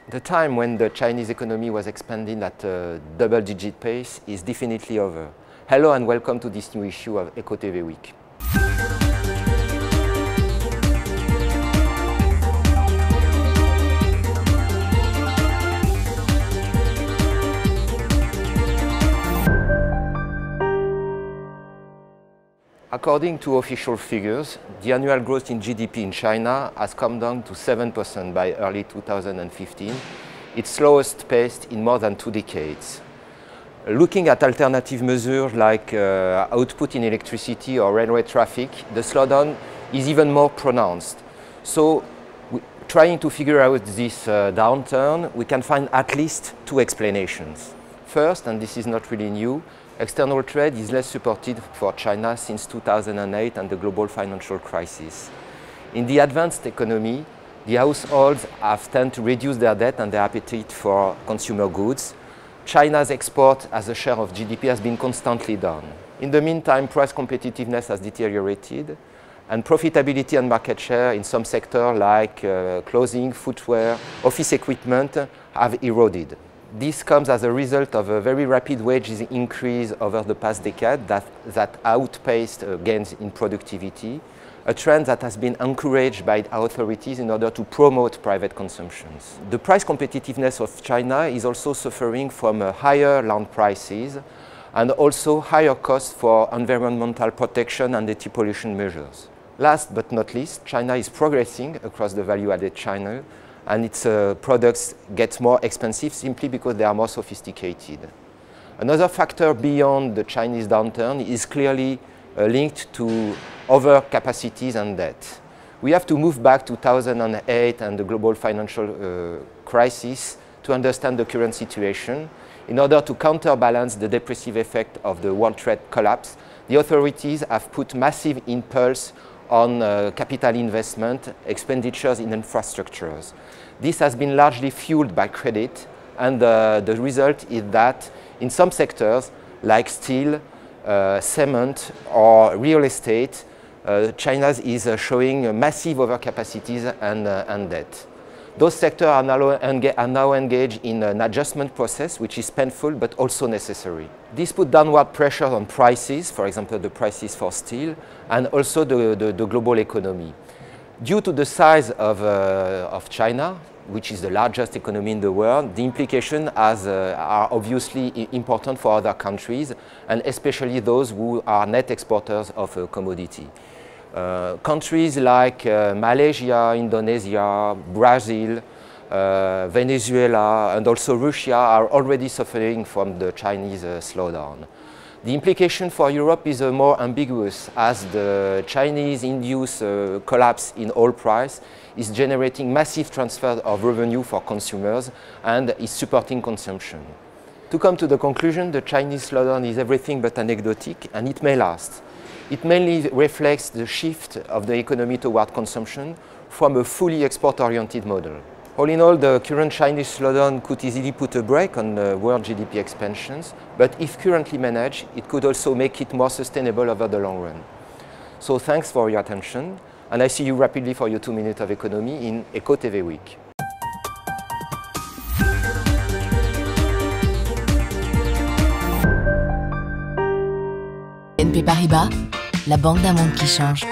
The time when the Chinese economy was expanding at a double-digit pace is definitely over. Hello and welcome to this new issue of EcoTV Week. According to official figures, the annual growth in GDP in China has come down to 7% by early 2015, its slowest pace in more than 2 decades. Looking at alternative measures like output in electricity or railway traffic, the slowdown is even more pronounced. So, trying to figure out this downturn, we can find at least 2 explanations. First, and this is not really new, external trade is less supported for China since 2008 and the global financial crisis. In the advanced economy, the households have tended to reduce their debt and their appetite for consumer goods. China's export as a share of GDP has been constantly down. In the meantime, price competitiveness has deteriorated and profitability and market share in some sectors like clothing, footwear, office equipment have eroded. This comes as a result of a very rapid wage increase over the past decade that outpaced gains in productivity, a trend that has been encouraged by authorities in order to promote private consumption. The price competitiveness of China is also suffering from higher land prices and also higher costs for environmental protection and anti-pollution measures. Last but not least, China is progressing across the value-added channel, and its products get more expensive simply because they are more sophisticated. Another factor beyond the Chinese downturn is clearly linked to overcapacities and debt. We have to move back to 2008 and the global financial crisis to understand the current situation. In order to counterbalance the depressive effect of the world trade collapse, the authorities have put massive impulse on capital investment, expenditures in infrastructures. This has been largely fueled by credit, and the result is that in some sectors, like steel, cement or real estate, China is showing massive overcapacities and debt. Those sectors are now engaged in an adjustment process which is painful but also necessary. This put downward pressure on prices, for example the prices for steel, and also the global economy. Due to the size of China, which is the largest economy in the world, the implications are obviously important for other countries, and especially those who are net exporters of a commodity. Countries like Malaysia, Indonesia, Brazil, Venezuela and also Russia are already suffering from the Chinese slowdown. The implication for Europe is more ambiguous, as the Chinese-induced collapse in oil price is generating massive transfer of revenue for consumers and is supporting consumption. To come to the conclusion, the Chinese slowdown is everything but anecdotic, and it may last. It mainly reflects the shift of the economy toward consumption from a fully export-oriented model. All in all, the current Chinese slowdown could easily put a brake on world GDP expansions, but if currently managed, it could also make it more sustainable over the long run. So thanks for your attention, and I see you rapidly for your 2 minutes of economy in EcoTV Week. BNP Paribas, la banque d'un monde qui change.